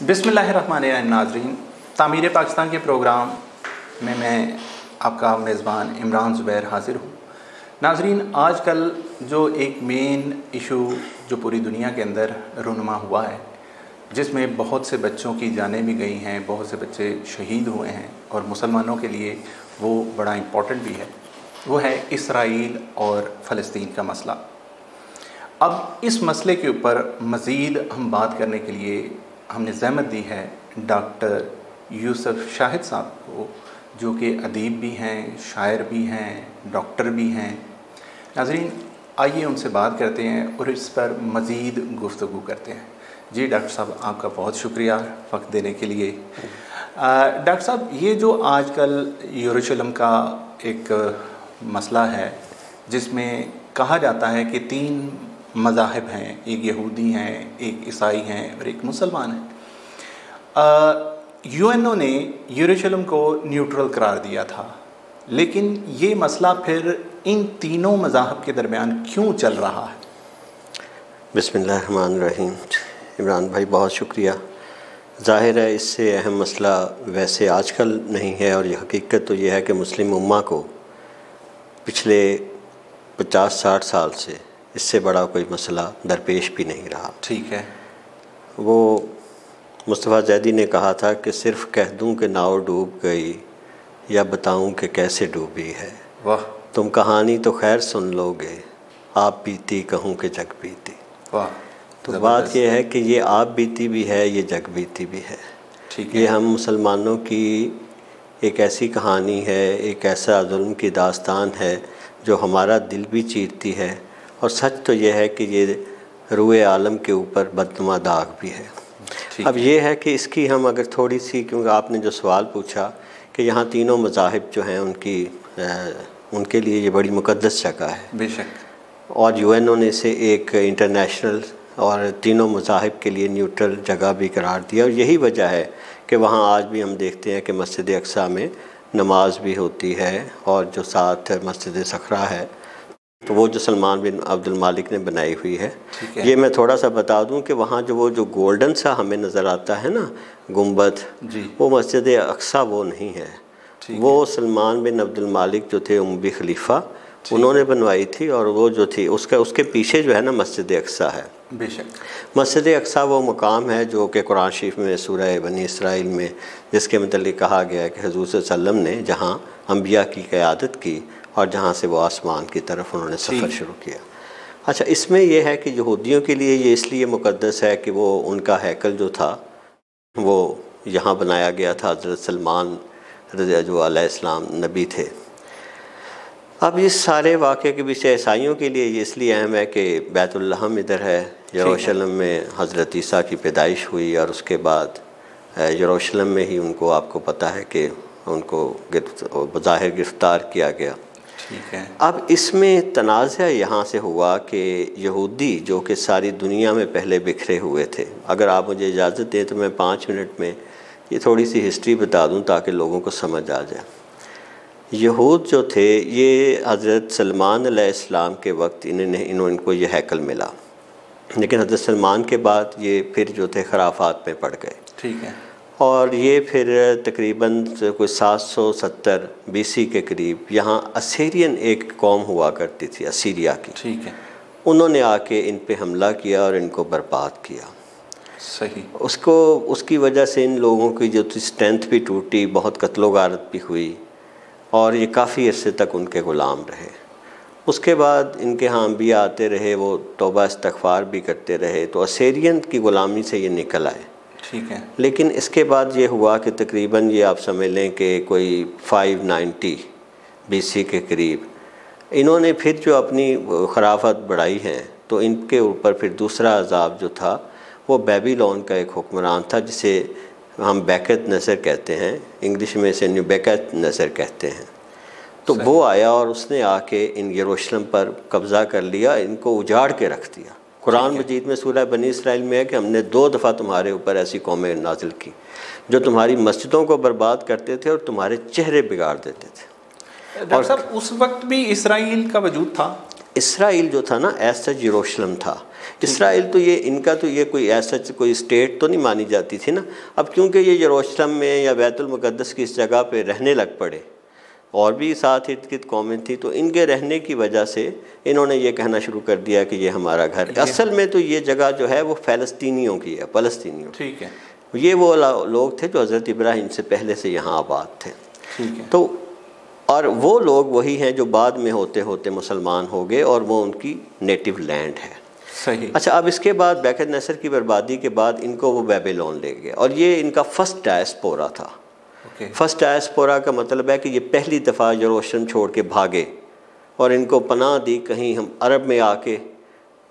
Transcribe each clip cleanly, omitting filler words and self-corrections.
बिस्मिल्लाहिर्रहमानिर्रहीम। नाज़रीन, तामीर पाकिस्तान के प्रोग्राम में मैं आपका मेज़बान इमरान ज़ुबैर हाज़िर हूँ। नाज़रीन, आजकल जो एक मेन इशू जो पूरी दुनिया के अंदर रूनुमा हुआ है, जिसमें बहुत से बच्चों की जानें भी गई हैं, बहुत से बच्चे शहीद हुए हैं और मुसलमानों के लिए वो बड़ा इम्पोर्टेंट भी है, वो है इसराइल और फ़लस्तीन का मसला। अब इस मसले के ऊपर मज़ीद हम बात करने के लिए हमने ज़हमत दी है डॉक्टर यूसुफ शाहिद साहब को, जो कि अदीब भी हैं, शायर भी हैं, डॉक्टर भी हैं। नाज़रीन, आइए उनसे बात करते हैं और इस पर मज़ीद गुफ्तगू करते हैं। जी डॉक्टर साहब, आपका बहुत शुक्रिया वक्त देने के लिए। डॉक्टर साहब, ये जो आजकल यरूशलेम का एक मसला है, जिसमें कहा जाता है कि 3 मज़ाहिब हैं, एक यहूदी हैं, एक ईसाई हैं और एक मुसलमान हैं। यूएनओ ने यरूशलेम को न्यूट्रल करार दिया था, लेकिन ये मसला फिर इन तीनों मज़ाहिब के दरमियान क्यों चल रहा है? बिस्मिल्लाहिर्रहमानिर्रहीम। इमरान भाई, बहुत शुक्रिया। ज़ाहिर है इससे अहम मसला वैसे आजकल नहीं है, और ये हकीकत तो ये है कि मुस्लिम उम्मा को पिछले 50-60 साल से इससे बड़ा कोई मसला दरपेश भी नहीं रहा। ठीक है। वो मुस्तफ़ा ज़ैदी ने कहा था कि सिर्फ़ कह दूं कि नाव डूब गई या बताऊं कि कैसे डूबी है। वाह। तुम कहानी तो खैर सुन लोगे, आप बीती कहूं कि जग बीती। वाह। तो बात यह है कि ये आप बीती भी है, ये जग बीती भी है। ठीक है। ये हम मुसलमानों की एक ऐसी कहानी है, एक ऐसा जुल्म की दास्तान है जो हमारा दिल भी चीरती है, और सच तो यह है कि ये रूए आलम के ऊपर बदनुमा दाग भी है। अब ये है कि इसकी हम अगर थोड़ी सी, क्योंकि आपने जो सवाल पूछा कि यहाँ तीनों मज़ाहिब जो हैं उनके लिए ये बड़ी मुक़द्दस जगह है। बेशक। और यूएनओ ने इसे एक इंटरनेशनल और तीनों मज़ाहिब के लिए न्यूट्रल जगह भी करार दिया, और यही वजह है कि वहाँ आज भी हम देखते हैं कि मस्जिद अक्सा में नमाज भी होती है, और जो साथ मस्जिद सखरा है तो वो जो सलमान बिन अब्दुल मालिक ने बनाई हुई है। ये मैं थोड़ा सा बता दूं कि वहाँ जो गोल्डन सा हमें नज़र आता है ना गुंबद, वो मस्जिद अक्सा वो नहीं है। वो सलमान बिन अब्दुल मालिक जो थे उम्वी खलीफा, उन्होंने बनवाई थी, और वो जो थी उसके पीछे जो है ना मस्जिद अक्सा है। बेशक। मस्जिद अक्सा वो मुकाम है जो कि कुरान शरीफ में सूरह बनी इसराइल में जिसके मतलब कहा गया है कि हुज़ूर सल्लल्लाहु अलैहि वसल्लम ने जहाँ अम्बिया की क़यादत की और जहाँ से वो आसमान की तरफ उन्होंने सफ़र शुरू किया। अच्छा, इसमें यह है कि यहूदियों के लिए ये इसलिए मुक़द्दस है कि वो उनका हैकल जो था वो यहाँ बनाया गया था। हज़रत सलमान जो अलैहिस्सलाम नबी थे। अब इस सारे वाक़े के पीछे ईसाइयों के लिए ये इसलिए अहम है कि बैतुल्लहम इधर है, यरूशलेम में हज़रत ईसा की पैदाइश हुई, और उसके बाद यरूशलेम में ही उनको, आपको पता है कि उनको बज़ाहिर गिरफ़्तार किया गया। ठीक है। अब इसमें तनाज़ा यहाँ से हुआ कि यहूदी जो कि सारी दुनिया में पहले बिखरे हुए थे, अगर आप मुझे इजाज़त दें तो मैं 5 मिनट में ये थोड़ी सी हिस्ट्री बता दूँ ताकि लोगों को समझ आ जाए। यहूद जो थे ये हज़रत सलमान अलैहिस्सलाम के वक्त इनको ये हैकल मिला, लेकिन हज़रत सलमान के बाद ये फिर जो थे खराफात में पड़ गए। ठीक है। और ये फिर तकरीबन कोई 770 BC के करीब यहाँ असीरियन एक कौम हुआ करती थी, असीरिया की। ठीक है। उन्होंने आके इन पे हमला किया और इनको बर्बाद किया। सही। उसकी वजह से इन लोगों की जो स्ट्रेंथ भी टूटी, बहुत कत्लो गारत भी हुई, और ये काफ़ी अरसे तक उनके ग़ुलाम रहे। उसके बाद इनके यहाँ अंबिया आते रहे, वो तौबा इस्तग़फ़ार भी करते रहे, तो असीरियन की ग़ुलामी से ये निकल आए। ठीक है। लेकिन इसके बाद ये हुआ कि तकरीबन ये आप समझ लें कि कोई 590 BC के करीब इन्होंने फिर जो अपनी खराफत बढ़ाई है, तो इनके ऊपर फिर दूसरा अज़ाब जो था वो बेबीलोन का एक हुक्मरान था, जिसे हम बेकत नज़र कहते हैं, इंग्लिश में से बेकत नज़र कहते हैं। तो वो आया और उसने आके इन यरूशलेम पर कब्ज़ा कर लिया, इनको उजाड़ के रख दिया। कुरान मजीद में सूरह बनी इसराइल में है कि हमने 2 दफ़ा तुम्हारे ऊपर ऐसी कौमें नाजिल की जो तुम्हारी मस्जिदों को बर्बाद करते थे और तुम्हारे चेहरे बिगाड़ देते थे। डॉक्टर साहब, उस वक्त भी इसराइल का वजूद था? इसराइल जो था ना ऐसा यरूशलेम था, इसराइल तो ये इनका तो ये कोई ऐसा कोई स्टेट तो नहीं मानी जाती थी ना। अब क्योंकि ये यरूशलेम में या बैतुल मुक़द्दस की इस जगह पे रहने लग पड़े और भी साथ इर्द गिर्द कौमें थी, तो इनके रहने की वजह से इन्होंने ये कहना शुरू कर दिया कि ये हमारा घर है। असल में तो ये जगह जो है वो फ़लस्तीनियों की है, फ़लस्तीनियों। ठीक है। ये वो लोग थे जो हज़रत इब्राहीम से पहले से यहाँ आबाद थे। ठीक है। तो और वो लोग वही हैं जो बाद में होते होते मुसलमान हो गए और वो उनकी नेटिव लैंड है। सही। अच्छा, अब इसके बाद बेकतनसर की बर्बादी के बाद इनको वो बेबीलोन ले गए और ये इनका फर्स्ट डायस्पोरा था। फर्स्ट डायस्पोरा का मतलब है कि ये पहली दफ़ा यरूशलेम छोड़ के भागे और इनको पनाह दी कहीं हम अरब में आके।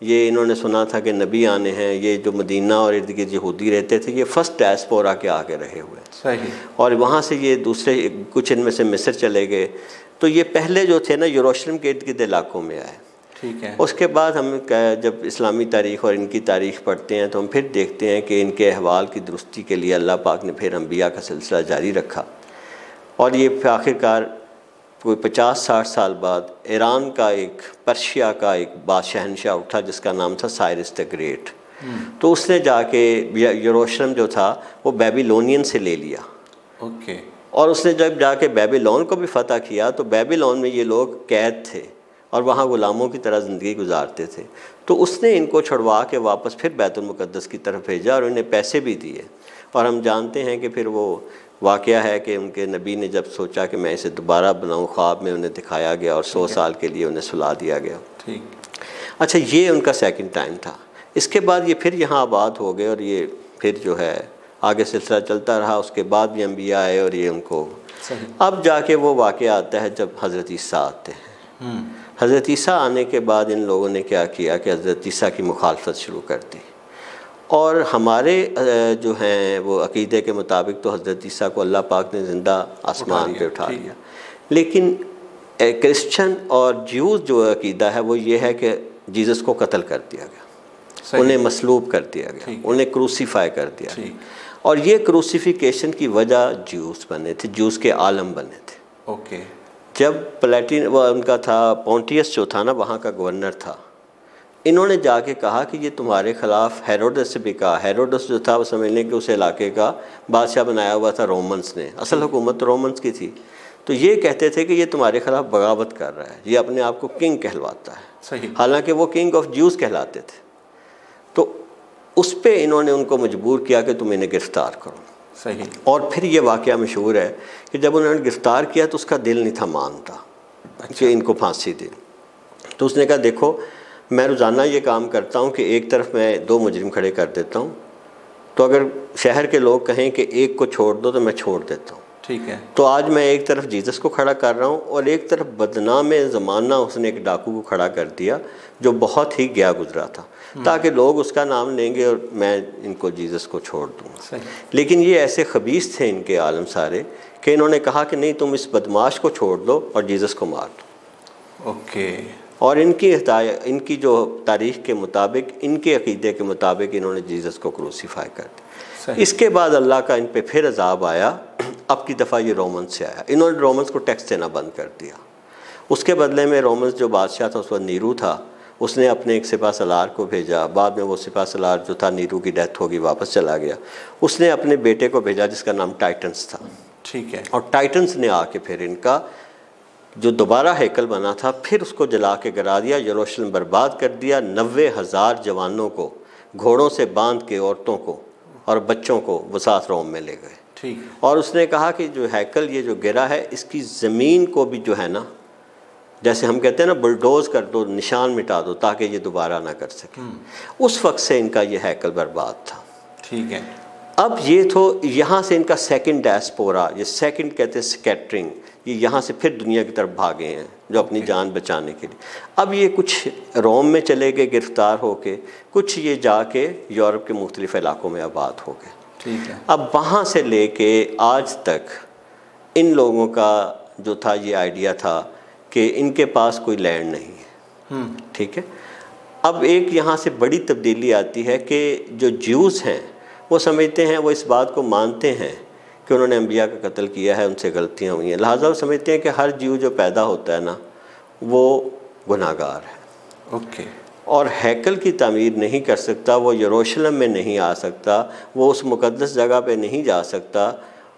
ये इन्होंने सुना था कि नबी आने हैं, ये जो मदीना और इर्द गिर्द यहूदी रहते थे, ये फर्स्ट डायस्पोरा के आके रहे हुए। सही। और वहाँ से ये दूसरे कुछ इनमें से मिस्र चले गए। तो ये पहले जो थे ना यरूशलेम के इर्द गिर्द इलाकों में आए। ठीक है। उसके बाद हम जब इस्लामी तारीख़ और इनकी तारीख़ पढ़ते हैं तो हम फिर देखते हैं कि इनके अहवाल की दुरुस्ती के लिए अल्लाह पाक ने फिर अंबिया का सिलसिला जारी रखा और ये आखिरकार कोई 50-60 साल बाद ईरान का एक पर्शिया का एक शहनशाह उठा जिसका नाम था साइरस द ग्रेट। तो उसने जाके यरूशलेम जो था वो बेबीलोनियन से ले लिया। ओके। और उसने जब जाके बेबीलोन को भी फ़तह किया तो बेबीलोन में ये लोग कैद थे और वहाँ ग़ुलामों की तरह ज़िंदगी गुजारते थे। तो उसने इनको छुड़वा के वापस फिर बैतुल मुक़द्दस की तरफ भेजा और उन्हें पैसे भी दिए। और हम जानते हैं कि फिर वो वाक़या है कि उनके नबी ने जब सोचा कि मैं इसे दोबारा बनाऊँ, ख्वाब में उन्हें दिखाया गया और 100 साल के लिए उन्हें सुला दिया गया। ठीक। अच्छा, ये उनका सेकंड टाइम था। इसके बाद ये फिर यहाँ आबाद हो गए और ये फिर जो है आगे सिलसिला चलता रहा। उसके बाद भी अंबिया आए और ये उनको अब जाके वो वाक़या आता है जब हज़रत ईसा आते हैं। हज़रत ईसा आने के बाद इन लोगों ने क्या किया कि हज़रत ईसा की मुखालफत शुरू कर दी और हमारे जो हैं वो अक़ीदे के मुताबिक तो हज़रत ईसा को अल्लाह पाक ने ज़िंदा आसमान पे उठा लिया। लेकिन क्रिश्चन और ज्यूज़ जो अक़ीदा है वो ये है कि जीसस को कत्ल कर दिया गया, उन्हें मसलूब कर दिया गया, उन्हें क्रूसीफाई कर दिया गया। और ये क्रूसीफिकेशन की वजह ज्यूज़ बने थे, ज्यूज़ के आलम बने थे। ओके। जब प्लेटिन वो उनका था पोंटियस जो था ना वहाँ का गवर्नर था, इन्होंने जाके कहा कि ये तुम्हारे ख़िलाफ़ हेरोडस से भी कहा। हेरोडस जो था वो समझ लें कि उस इलाके का बादशाह बनाया हुआ था रोमन्स ने, असल हुकूमत तो रोमन्स की थी। तो ये कहते थे कि ये तुम्हारे ख़िलाफ़ बगावत कर रहा है, ये अपने आप को किंग कहलवाता है। सही। हालांकि वो किंग ऑफ ज्यूज़ कहलाते थे। तो उस पर इन्होंने उनको मजबूर किया कि तुम इन्हें गिरफ़्तार करो। सही। और फिर ये वाक़या मशहूर है कि जब उन्होंने गिरफ़्तार किया तो उसका दिल नहीं था मानता कि इनको फांसी दे। तो उसने कहा देखो मैं रोज़ाना ये काम करता हूँ कि एक तरफ मैं 2 मुजरिम खड़े कर देता हूँ, तो अगर शहर के लोग कहें कि एक को छोड़ दो तो मैं छोड़ देता हूँ। ठीक है। तो आज मैं एक तरफ जीसस को खड़ा कर रहा हूँ और एक तरफ बदनाम ज़माना उसने एक डाकू को खड़ा कर दिया जो बहुत ही गया गुजरा था, ताकि लोग उसका नाम लेंगे और मैं इनको जीसस को छोड़ दूँगा। लेकिन ये ऐसे खबीस थे इनके आलम सारे कि इन्होंने कहा कि नहीं तुम इस बदमाश को छोड़ दो और जीसस को मार दो। ओके। और इनकी जो तारीख़ के मुताबिक, इनके अक़ीदे के मुताबिक इन्होंने जीसस को क्रूसीफाई कर दिया। इसके बाद अल्लाह का इन पे फिर अज़ाब आया। अब की दफ़ा ये रोमन्स से आया। इन्होंने रोमन्स को टैक्स देना बंद कर दिया। उसके बदले में रोमन्स जो बादशाह था उस वक्त नीरू था, उसने अपने एक सिपा सलार को भेजा। बाद में वो सिपा सलार जो था नीरू की डेथ होगी वापस चला गया। उसने अपने बेटे को भेजा जिसका नाम टाइटन्स था। ठीक है। और टाइटन्स ने आके फिर इनका जो दोबारा हैकल बना था फिर उसको जला के गिरा दिया, यरूशलेम बर्बाद कर दिया। 90,000 जवानों को घोड़ों से बांध के, औरतों को और बच्चों को वो साथ रोम में ले गए। ठीक। और उसने कहा कि जो हैकल ये जो गिरा है इसकी ज़मीन को भी जो है ना, जैसे हम कहते हैं ना बुलडोज़ कर दो, निशान मिटा दो ताकि ये दोबारा ना कर सके। उस वक्त से इनका ये हैकल बर्बाद था। ठीक है। अब ये तो यहाँ से इनका सेकंड डायस्पोरा, ये सेकंड कहते हैं स्कैटरिंग, ये यहाँ से फिर दुनिया की तरफ भागे हैं जो अपनी जान बचाने के लिए। अब ये कुछ रोम में चले गए गिरफ़्तार होके, कुछ ये जाके यूरोप के मुख्तलिफ़ इलाकों में आबाद हो गए। ठीक है। अब वहाँ से लेके आज तक इन लोगों का जो था ये आइडिया था कि इनके पास कोई लैंड नहीं है। ठीक है। अब एक यहाँ से बड़ी तब्दीली आती है कि जो ज्यूज़ हैं वो समझते हैं, वो इस बात को मानते हैं कि उन्होंने अंबिया का कत्ल किया है, उनसे गलतियाँ हुई हैं। लिहाजा वो समझते हैं कि हर जीव जो पैदा होता है ना वो गुनाहगार है। ओके। और हैकल की तामीर नहीं कर सकता, वो यरूशलेम में नहीं आ सकता, वो उस मुक़द्दस जगह पे नहीं जा सकता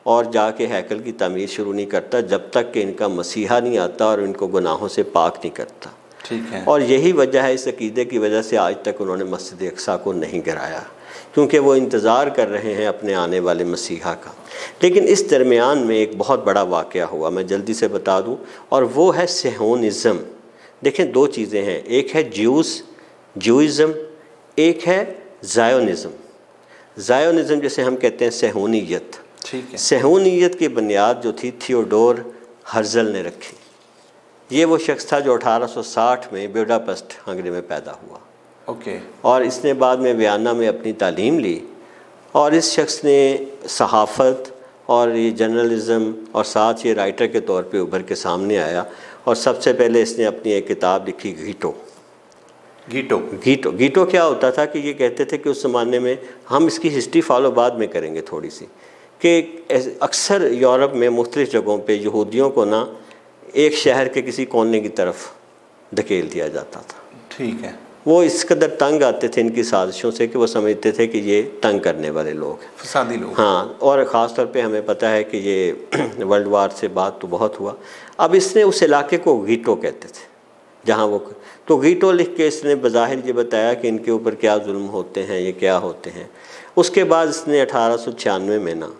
और जाके हैकल की तामीर शुरू नहीं करता जब तक कि इनका मसीहा नहीं आता और इनको गुनाहों से पाक नहीं करता। ठीक है। और यही वजह है, इस अकीदे की वजह से आज तक उन्होंने मस्जिद अक्सा को नहीं गिराया, क्योंकि वो इंतज़ार कर रहे हैं अपने आने वाले मसीहा का। लेकिन इस दरमियान में एक बहुत बड़ा वाक़या हुआ, मैं जल्दी से बता दूं, और वो है सेहोनिज़म। देखें, दो चीज़ें हैं, एक है ज्यूइज़म, एक है ज़ायोनिज़म। ज़ायोनिज़म जिसे हम कहते हैं सेहोनियत। ठीक है। सेहोनियत की बुनियाद जो थी थियोडोर हर्ज़ल ने रखी। ये वो शख्स था जो 1860 में बुडापेस्ट हंगरी में पैदा हुआ। ओके। और इसने बाद में वियना में अपनी तालीम ली, और इस शख्स ने सहाफ़त और ये जर्नलिज़म और साथ ये राइटर के तौर पे उभर के सामने आया। और सबसे पहले इसने अपनी एक किताब लिखी, गीटो क्या होता था कि ये कहते थे कि उस ज़माने में, हम इसकी हिस्ट्री फॉलो बाद में करेंगे थोड़ी सी, कि अक्सर यूरोप में मुख्तलिफ़ जगहों पे यहूदियों को ना एक शहर के किसी कोने की तरफ धकेल दिया जाता था। ठीक है। वो इस कदर तंग आते थे इनकी साजिशों से कि वो समझते थे कि ये तंग करने वाले लोग हैं, फसादी लोग। हाँ, और ख़ास तौर पे हमें पता है कि ये वर्ल्ड वार से बात तो बहुत हुआ। अब इसने उस इलाके को गीटो कहते थे जहाँ वो, तो गीटो लिख के इसने बज़ाहिर ये बताया कि इनके ऊपर क्या जुल्म होते हैं, ये क्या होते हैं। उसके बाद इसने 1896 में ना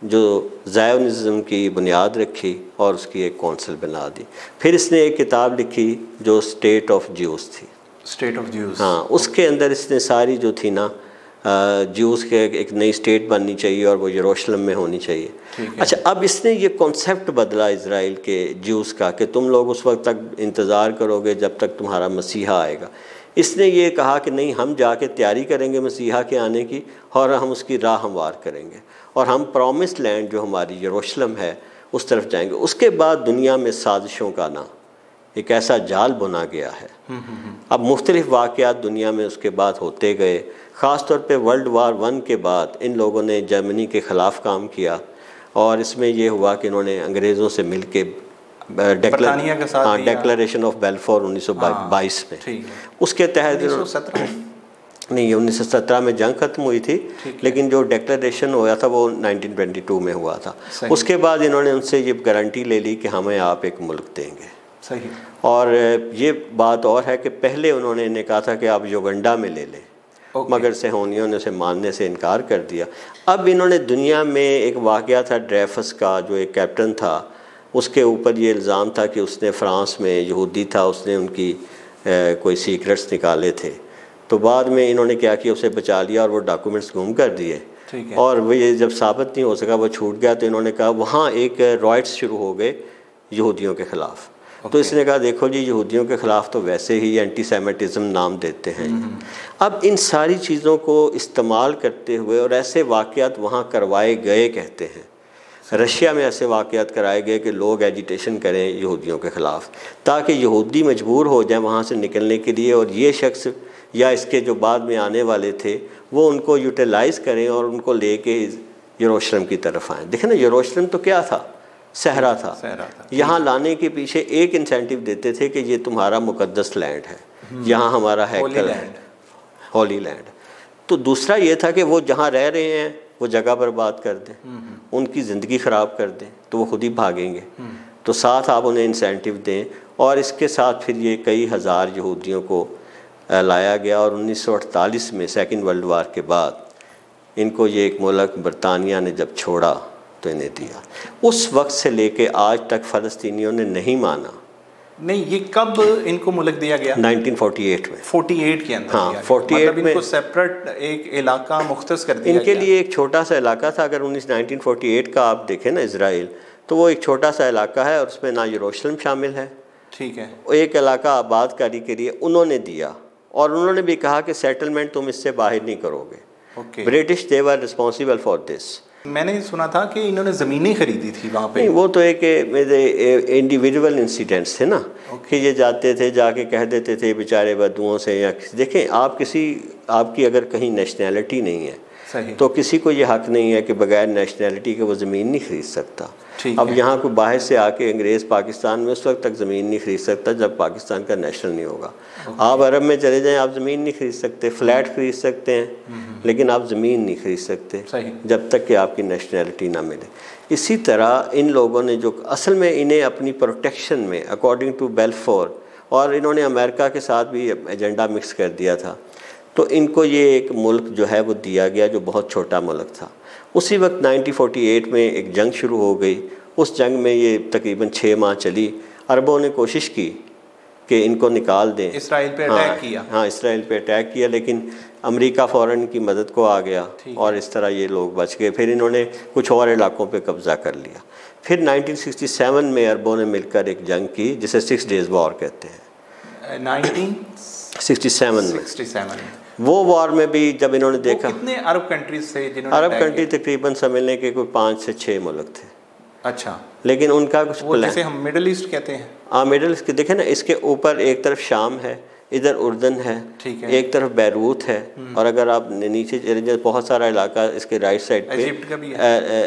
जो ज़ायोनिज़्म की बुनियाद रखी और उसकी एक कौंसिल बना दी। फिर इसने एक किताब लिखी जो स्टेट ऑफ ज्यूज़ थी, स्टेट ऑफ ज्यूज़। हाँ, उसके अंदर इसने सारी जो थी ना ज्यूज़ के एक नई स्टेट बननी चाहिए और वो यरूशलेम में होनी चाहिए। अच्छा, अब इसने ये कॉन्सेप्ट बदला इज़राइल के ज्यूज़ का कि तुम लोग उस वक्त तक इंतज़ार करोगे जब तक तुम्हारा मसीहा आएगा। इसने ये कहा कि नहीं, हम जाके तैयारी करेंगे मसीहा के आने की और हम उसकी राह हमवार करेंगे और हम प्रॉमिस्ड लैंड जो हमारी यरूशलेम है उस तरफ जाएंगे। उसके बाद दुनिया में साजिशों का ना एक ऐसा जाल बुना गया है। अब मुख्तलिफ़ वाक़यात दुनिया में उसके बाद होते गए। ख़ास तौर पे वर्ल्ड वार 1 के बाद इन लोगों ने जर्मनी के ख़िलाफ़ काम किया और इसमें यह हुआ कि इन्होंने अंग्रेज़ों से मिल के डेक्लरेशन ऑफ बेल्फोर 1922 में, उसके तहत 1917 में जंग ख़त्म हुई थी, लेकिन जो डेक्लरेशन हुआ था वो 1922 में हुआ था। उसके बाद इन्होंने उनसे ये गारंटी ले ली कि हमें आप एक मुल्क देंगे। सही। और ये बात और है कि पहले उन्होंने इन्हें कहा था कि आप युगांडा में ले लें, मगर सेहोनियों ने उसे मानने से इनकार कर दिया। अब इन्होंने दुनिया में एक वाक़या था ड्रेफस का, जो एक कैप्टन था, उसके ऊपर ये इल्ज़ाम था कि उसने फ़्रांस में यहूदी था, उसने उनकी कोई सीक्रेट्स निकाले थे। तो बाद में इन्होंने क्या किया, उसे बचा लिया और वो डॉक्यूमेंट्स गुम कर दिए। और वो ये जब साबित नहीं हो सका, वो छूट गया, तो इन्होंने कहा वहाँ एक रॉयट्स शुरू हो गए यहूदियों के ख़िलाफ़। तो इसने कहा देखो जी, यहूदियों के ख़िलाफ़ तो वैसे ही एंटीसेमिटिज़म नाम देते हैं। अब इन सारी चीज़ों को इस्तेमाल करते हुए और ऐसे वाक़यात वहाँ करवाए गए, कहते हैं रशिया में ऐसे वाक़यात कराए गए कि लोग एजिटेशन करें यहूदियों के ख़िलाफ़, ताकि यहूदी मजबूर हो जाएं वहाँ से निकलने के लिए, और ये शख्स या इसके जो बाद में आने वाले थे वो उनको यूटिलाइज़ करें और उनको लेके यरूशलेम की तरफ आएँ। देखें ना, यरूशलेम तो क्या था, सहरा था। यहाँ लाने के पीछे एक इंसेंटिव देते थे कि ये तुम्हारा मुकद्दस लैंड है, यहाँ हमारा हैकल है, होली लैंड। तो दूसरा ये था कि वो जहाँ रह रहे हैं वो जगह बर्बाद कर दें, उनकी ज़िंदगी ख़राब कर दें, तो वो खुद ही भागेंगे। तो साथ आप उन्हें इंसेंटिव दें, और इसके साथ फिर ये कई हज़ार यहूदियों को लाया गया। और 1948 में सेकंड वर्ल्ड वार के बाद इनको ये एक मुल्क बरतानिया ने जब छोड़ा तो इन्हें दिया। उस वक्त से लेके आज तक फ़लस्तीनियों ने नहीं माना। नहीं, ये कब इनको मुल्क दिया गया? 1948 में। 48 के अंदर। हाँ, 48 मतलब इनको सेपरेट एक इलाका मुख्तस कर दिया इनके लिए एक छोटा सा इलाका था। अगर 1948 का आप देखें ना इज़राइल, तो वो एक छोटा सा इलाका है और उसमें ना यरूशलेम शामिल है। ठीक है। एक इलाका आबादकारी के लिए उन्होंने दिया, और उन्होंने भी कहा कि सेटलमेंट तुम इससे बाहर नहीं करोगे। British they were responsible for this. मैंने सुना था कि इन्होंने ज़मीनें खरीदी थी वहाँ पे। नहीं, वो तो एक इंडिविजुअल इंसिडेंट्स थे ना, कि ये जाते थे, जाके कह देते थे बेचारे बदुओं से, या देखें आप आपकी अगर कहीं नेशनैलिटी नहीं है सही। तो किसी को ये हक नहीं है कि बगैर नेशनैलिटी के वो ज़मीन नहीं खरीद सकता। अब यहाँ कोई बाहर से आके अंग्रेज़ पाकिस्तान में उस वक्त तक ज़मीन नहीं खरीद सकता जब पाकिस्तान का नेशनल नहीं होगा। आप अरब में चले जाएं, आप ज़मीन नहीं खरीद सकते, फ्लैट खरीद सकते हैं लेकिन आप ज़मीन नहीं खरीद सकते जब तक कि आपकी नेशनैलिटी ना मिले। इसी तरह इन लोगों ने जो असल में इन्हें अपनी प्रोटेक्शन में अकॉर्डिंग टू बेल्फोर, और इन्होंने अमेरिका के साथ भी एजेंडा मिक्स कर दिया था, तो इनको ये एक मुल्क जो है वो दिया गया जो बहुत छोटा मुल्क था। उसी वक्त 1948 में एक जंग शुरू हो गई। उस जंग में ये तकरीबन 6 माह चली। अरबों ने कोशिश की कि इनको निकाल दें, इसराइल पे अटैक किया। हाँ, इसराइल पे अटैक किया, लेकिन अमेरिका फ़ौरन इनकी मदद को आ गया और इस तरह ये लोग बच गए। फिर इन्होंने कुछ और इलाकों पे कब्ज़ा कर लिया। फिर 1967 में अरबों ने मिलकर एक जंग की जिसे 6 डेज़ वॉर कहते हैं। 1967 में वो वॉर में भी जब इन्होंने देखा, कितने अरब कंट्रीज थे जिन्होंने अरब कंट्री तकरीबन समझ लें कि कोई 5 से 6 मुल्क थे। अच्छा, लेकिन उनका कुछ जैसे हम मिडल ईस्ट कहते हैं। हाँ, मिडल ईस्ट देखें ना, इसके ऊपर एक तरफ शाम है, इधर उर्दन है, एक तरफ बैरूत है, और अगर आप नीचे बहुत सारा इलाका इसके राइट साइड पे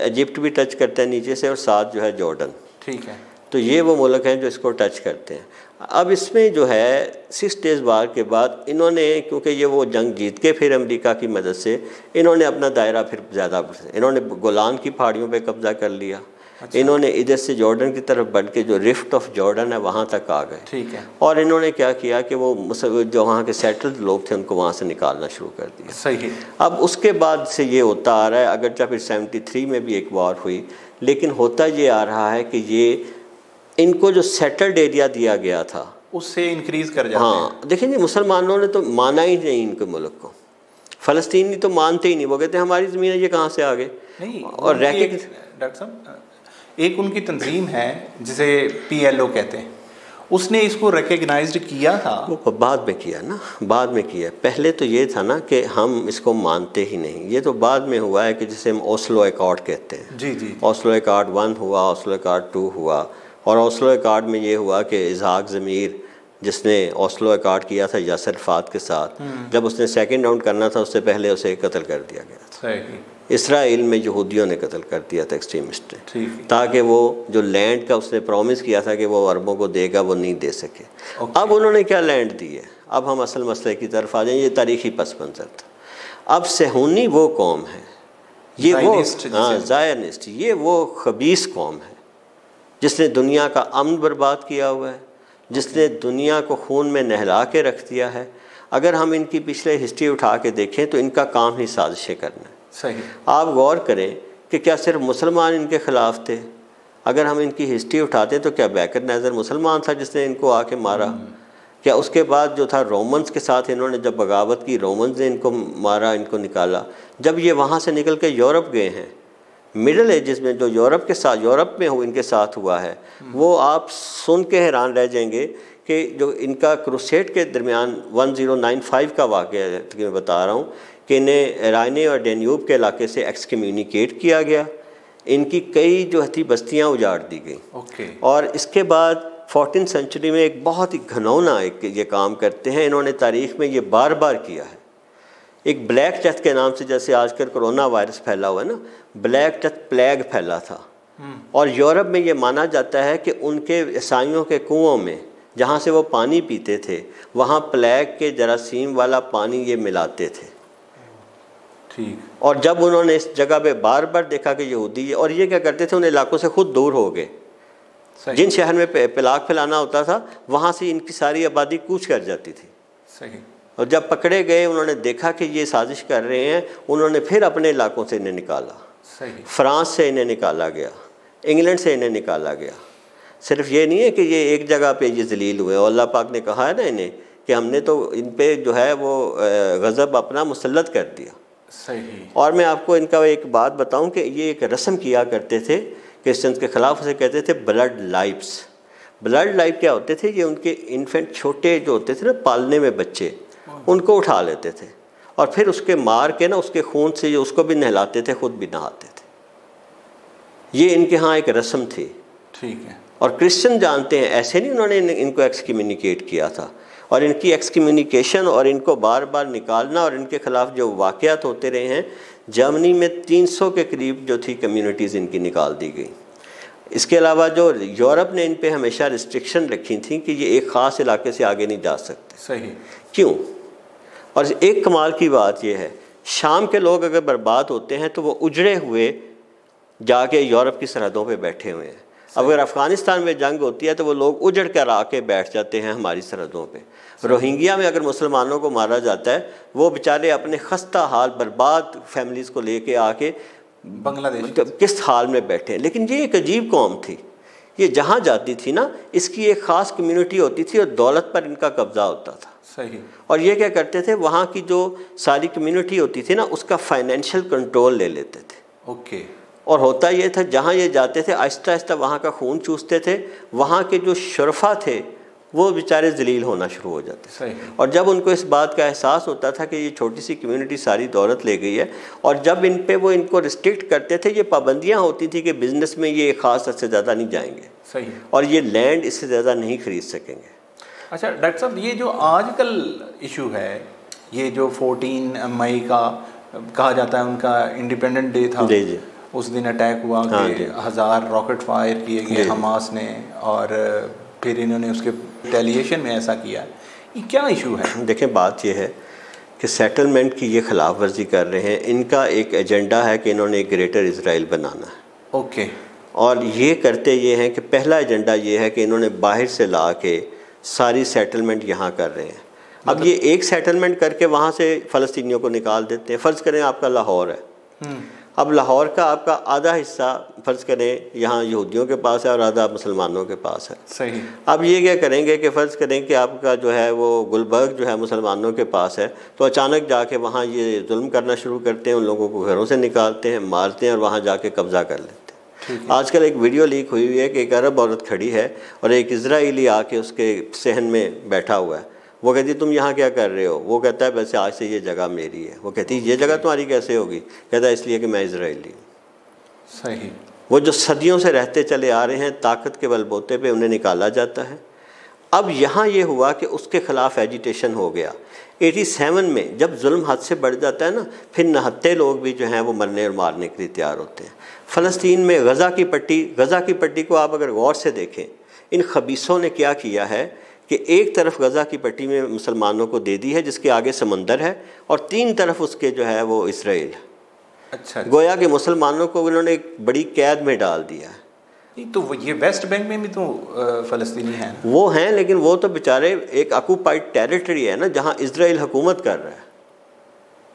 इजिप्ट भी टच करते हैं नीचे से, और साथ जो है जॉर्डन। ठीक है, तो ये वो मुल्क हैं जो इसको टच करते हैं। अब इसमें जो है 6 डेज़ वार के बाद इन्होंने, क्योंकि ये वो जंग जीत के फिर अमेरिका की मदद से इन्होंने अपना दायरा फिर ज़्यादा, इन्होंने गोलान की पहाड़ियों पे कब्ज़ा कर लिया। अच्छा। इन्होंने इधर से जॉर्डन की तरफ बढ़ के जो रिफ्ट ऑफ जॉर्डन है वहाँ तक आ गए। ठीक है। और इन्होंने क्या किया कि वो जो वहाँ के सेटल्ड लोग थे उनको वहाँ से निकालना शुरू कर दिया। सही। अब उसके बाद से ये होता आ रहा है, अगरचे फिर 73 में भी एक वॉर हुई, लेकिन होता ये आ रहा है कि ये इनको जो सेटल्ड एरिया दिया गया था उससे इंक्रीज़ कर जाते हैं। हाँ, देखें जी, मुसलमानों ने तो माना ही नहीं इनके मुल्क को, फ़लस्तीनी तो मानते ही नहीं, वो कहते हैं हमारी ज़मीन है, ये कहाँ से आ गए। नहीं, और डॉक्टर साहब, एक उनकी तंजीम है जिसे PLO कहते हैं, उसने इसको रिकग्नाइज्ड किया था। वो बाद में किया ना, बाद में किया। पहले तो ये था ना कि हम इसको मानते ही नहीं, ये तो बाद में हुआ है कि जिसे हम ओस्लो एकॉर्ड कहते हैं। जी जी। ओस्लो एकॉर्ड 1 हुआ, ओस्लो एकॉर्ड 2 हुआ, और ओस्लो एकॉर्ड में ये हुआ कि इज़हाक ज़मीर जिसने ओस्लो एकॉर्ड किया था यासर अराफात के साथ, जब उसने सेकंड राउंड करना था उससे पहले उसे कत्ल कर दिया गया था। सही। इसराइल में यहूदियों ने कत्ल कर दिया था, एक्सट्रीमिस्ट ने, ताकि वो जो लैंड का उसने प्रॉमिस किया था कि वो अरबों को देगा वो नहीं दे सके। अब उन्होंने क्या लैंड दी है। अब हम असल मसले की तरफ आ जाएं। ये तारीखी पस मंज़र था। अब सेहूनी वो कौम है, ये वो, हाँ, ज़ायनिस्ट, ये वो खबीस कौम है जिसने दुनिया का अमन बर्बाद किया हुआ है, जिसने दुनिया को खून में नहला के रख दिया है। अगर हम इनकी पिछले हिस्ट्री उठा के देखें तो इनका काम ही साजिशें करना है। सही। आप गौर करें कि क्या सिर्फ मुसलमान इनके ख़िलाफ़ थे। अगर हम इनकी हिस्ट्री उठाते तो क्या बैकर नज़र मुसलमान था जिसने इनको आके मारा? क्या उसके बाद जो था रोमन्स के साथ इन्होंने जब बगावत की, रोमन्स ने इनको मारा, इनको निकाला। जब ये वहाँ से निकल के यूरोप गए हैं, मिडल एजेस में जो यूरोप के साथ, यूरोप में इनके साथ हुआ है, वो आप सुन के हैरान रह जाएंगे कि जो इनका क्रूसेड के दरमियान 1095 का वाक़या है, मैं बता रहा हूँ कि इन्हें राइने और डेन्यूब के इलाके से एक्सकम्युनिकेट किया गया। इनकी कई जो थी बस्तियाँ उजाड़ दी गई। और इसके बाद 14वीं सेंचुरी में एक बहुत ही घनौना एक ये काम करते हैं। इन्होंने तारीख़ में ये बार बार किया है। एक ब्लैक डेथ के नाम से, जैसे आजकल कोरोना वायरस फैला हुआ है ना, ब्लैक डेथ प्लेग फैला था। और यूरोप में ये माना जाता है कि उनके ईसाइयों के कुओं में जहाँ से वो पानी पीते थे वहाँ प्लेग के जरासीम वाला पानी ये मिलाते थे। ठीक। और जब उन्होंने इस जगह पे बार बार देखा कि यहूदी, और ये क्या करते थे, उन इलाकों से खुद दूर हो गए। जिन शहर में पिलाक फैलाना होता था वहाँ से इनकी सारी आबादी कूच कर जाती थी। सही। और जब पकड़े गए, उन्होंने देखा कि ये साजिश कर रहे हैं, उन्होंने फिर अपने इलाकों से इन्हें निकाला। सही। फ्रांस से इन्हें निकाला गया, इंग्लैंड से इन्हें निकाला गया। सिर्फ ये नहीं है कि ये एक जगह पे ये जलील हुए, और अल्लाह पाक ने कहा है ना इन्हें कि हमने तो इन पे जो है वो गज़ब अपना मुसल्लत कर दिया। सही। और मैं आपको इनका एक बात बताऊं कि ये एक रस्म किया करते थे क्रिश्चियंस के ख़िलाफ़, उसे कहते थे ब्लड लाइफ्स। ब्लड लाइफ क्या होते थे? ये उनके इन्फेंट छोटे जो होते थे ना, पालने में बच्चे, उनको उठा लेते थे और फिर उसके मार के ना उसके खून से ये उसको भी नहलाते थे, खुद भी नहाते थे। ये इनके यहाँ एक रस्म थी। ठीक है। और क्रिश्चियन जानते हैं, ऐसे नहीं उन्होंने इनको एक्सकम्युनिकेट किया था, और इनकी एक्सकम्युनिकेशन और इनको बार बार निकालना और इनके ख़िलाफ़ जो वाक़यात होते रहे हैं, जर्मनी में 300 के करीब जो थी कम्युनिटीज़ इनकी निकाल दी गई। इसके अलावा जो यूरोप ने इन पे हमेशा रिस्ट्रिक्शन रखी थी कि ये एक ख़ास इलाके से आगे नहीं जा सकते। सही। क्यों? और एक कमाल की बात यह है, शाम के लोग अगर बर्बाद होते हैं तो वो उजड़े हुए जाके यूरोप की सरहदों पे बैठे हुए हैं। अगर अफ़गानिस्तान में जंग होती है तो वो लोग उजड़ कर आके बैठ जाते हैं हमारी सरहदों पे। रोहिंग्या में अगर मुसलमानों को मारा जाता है, वो बेचारे अपने खस्ता हाल बर्बाद फैमिलीज़ को लेके आके बांग्लादेश किस हाल में बैठे हैं। लेकिन ये एक अजीब कौम थी, ये जहाँ जाती थी ना, इसकी एक ख़ास कम्युनिटी होती थी और दौलत पर इनका कब्ज़ा होता था। सही। और ये क्या करते थे, वहाँ की जो सारी कम्युनिटी होती थी ना, उसका फाइनेंशियल कंट्रोल ले लेते थे। ओके। और होता ये था, जहाँ ये जाते थे आहिस्ता आहिस्ता वहाँ का खून चूसते थे, वहाँ के जो शुरफा थे वो बेचारे जलील होना शुरू हो जाते। सही। और जब उनको इस बात का एहसास होता था कि ये छोटी सी कम्युनिटी सारी दौलत ले गई है, और जब इन पे वो इनको रिस्ट्रिक्ट करते थे, ये पाबंदियाँ होती थी कि बिज़नेस में ये ख़ास हद से ज़्यादा नहीं जाएंगे। सही। और ये लैंड इससे ज़्यादा नहीं खरीद सकेंगे। अच्छा डॉक्टर साहब, ये जो आजकल इशू है, ये जो 14 मई का कहा जाता है उनका इंडिपेंडेंट डे था, जी जी, उस दिन अटैक हुआ कि 1000 रॉकेट फायर किए गए हमास ने, और फिर इन्होंने उसके रिटेलिएशन में ऐसा किया। ये क्या इशू है? देखें, बात ये है कि सेटलमेंट की ये खिलाफ वर्जी कर रहे हैं। इनका एक एजेंडा है कि इन्होंने एक ग्रेटर इजराइल बनाना है। ओके। और ये करते ये हैं कि पहला एजेंडा ये है कि इन्होंने बाहर से ला के सारी सेटलमेंट यहाँ कर रहे हैं। अब ये एक सेटलमेंट करके वहाँ से फ़लस्तीनियों को निकाल देते हैं। फ़र्ज़ करें आपका लाहौर है, अब लाहौर का आपका आधा हिस्सा फ़र्ज़ करें यहाँ यहूदियों के पास है और आधा मुसलमानों के पास है। सही। अब ये क्या करेंगे कि फ़र्ज़ करें कि आपका जो है वो गुलबर्ग जो है मुसलमानों के पास है, तो अचानक जाके वहाँ ये जुल्म करना शुरू करते हैं, उन लोगों को घरों से निकालते हैं, मारते हैं और वहाँ जाके कब्ज़ा कर लेते हैं। आजकल एक वीडियो लीक हुई हुई है कि एक अरब औरत खड़ी है और एक इजराइली आके उसके सहन में बैठा हुआ है। वो कहती तुम यहाँ क्या कर रहे हो? वो कहता है वैसे आज से ये जगह मेरी है। वो कहती ये जगह तुम्हारी कैसे होगी? कहता है इसलिए कि मैं इजराइली हूँ। सही। वो जो सदियों से रहते चले आ रहे हैं, ताकत के बलबूते पे उन्हें निकाला जाता है। अब यहाँ ये हुआ कि उसके ख़िलाफ़ एजिटेशन हो गया। 87 में जब जुल्म हद से बढ़ जाता है ना, फिर नहत्ते लोग भी जो हैं वो मरने और मारने के लिए तैयार होते हैं। फ़लस्तीन में गज़ा की पट्टी को आप अगर गौर से देखें, इन खबीसों ने क्या किया है कि एक तरफ गज़ा की पट्टी में मुसलमानों को दे दी है जिसके आगे समंदर है, और 3 तरफ उसके जो है वो इसराइल। अच्छा। गोया कि मुसलमानों को उन्होंने एक बड़ी कैद में डाल दिया है। तो ये वेस्ट बैंक में भी तो फ़लस्तीनी हैं, वो हैं, लेकिन वो तो बेचारे एक ऑक्यूपाइड टेरिटरी है ना, जहाँ इजराइल हुकूमत कर रहा है।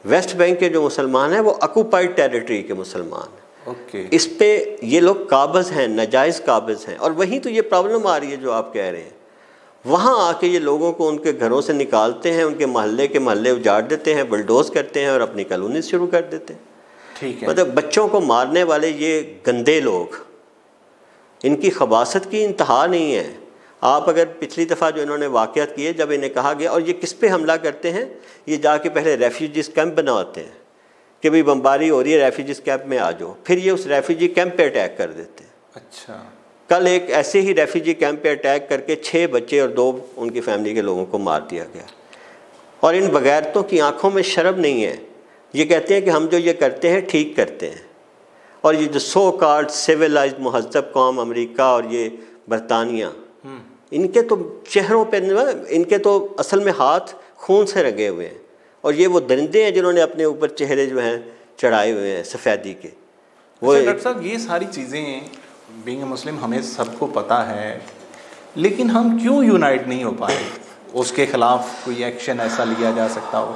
वेस्ट बैंक के जो मुसलमान हैं वो ऑक्यूपाइड टेरिटरी के मुसलमान हैं। ओके। इस पे ये लोग काबिज़ हैं, नाजायज़ काबिज़ हैं। और वहीं तो ये प्रॉब्लम आ रही है जो आप कह रहे हैं। वहाँ आके ये लोगों को उनके घरों से निकालते हैं, उनके मोहल्ले के मोहल्ले उजाड़ देते हैं, बुलडोज़ करते हैं और अपनी कॉलोनी शुरू कर देते हैं। ठीक है। मतलब बच्चों को मारने वाले ये गंदे लोग, इनकी खबासत की इंतहा नहीं है। आप अगर पिछली दफ़ा जो इन्होंने वाक़यात किए, जब इन्हें कहा गया, और ये किस पे हमला करते हैं, ये जाके पहले रेफ्यूजीज़ कैंप बनवाते हैं कि भाई बमबारी हो रही है, रेफ्यूजीज़ कैंप में आ जाओ, फिर ये उस रेफ्यूजी कैंप पे अटैक कर देते हैं। अच्छा। कल एक ऐसे ही रेफ्यूजी कैंप पे अटैक करके 6 बच्चे और 2 उनकी फैमिली के लोगों को मार दिया गया। और इन बगैरतों की आंखों में शर्म नहीं है। ये कहते हैं कि हम जो ये करते हैं ठीक करते हैं। और ये जो सो कॉल्ड सिविलाइज्ड महज़ब कौम अमेरिका और ये बरतानिया, इनके तो चेहरों पे, इनके तो असल में हाथ खून से रंगे हुए हैं। और ये वो दरिंदे हैं जिन्होंने अपने ऊपर चेहरे जो हैं चढ़ाए हुए हैं सफ़ेदी के। वो डॉक्टर साहब, ये सारी चीज़ें बीइंग अ मुस्लिम हमें सबको पता है, लेकिन हम क्यों यूनाइट नहीं हो पाए? उसके ख़िलाफ़ कोई एक्शन ऐसा लिया जा सकता हो?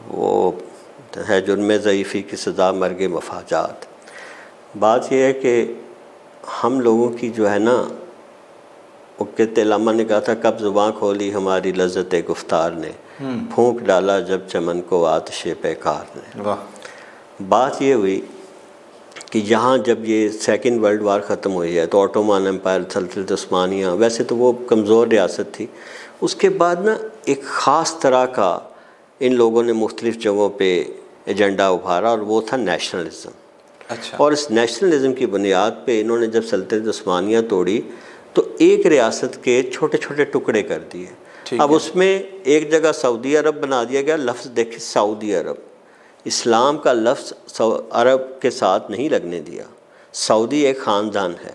वो है जुर्म ज़ईफ़ी की सज़ा मर्ग मफाजात। बात यह है कि हम लोगों की जो है ना, वो कहते लामा ने कहा था, कब ज़ुबान खोली हमारी लज़्ज़त गुफ्तार ने, फूंक डाला जब चमन को आतिशे पैकार ने। वाह। बात ये हुई कि यहाँ जब ये सेकंड वर्ल्ड वार ख़त्म हुई है तो ऑटोमान एम्पायर, सल्तनत उस्मानिया, वैसे तो वो कमज़ोर रियासत थी, उसके बाद ना एक ख़ास तरह का इन लोगों ने मुख्तलिफ़ जगहों पे एजेंडा उभारा, और वो था नेशनलिज़म। अच्छा। और इस नेशनलिज़म की बुनियाद पे इन्होंने जब सल्तनत उस्मानिया तोड़ी तो एक रियासत के छोटे छोटे टुकड़े कर दिए। अब उसमें एक जगह सऊदी अरब बना दिया गया, लफ्ज़ देखिए सऊदी अरब, इस्लाम का लफ्ज़ अरब के साथ नहीं लगने दिया। सऊदी एक ख़ानदान है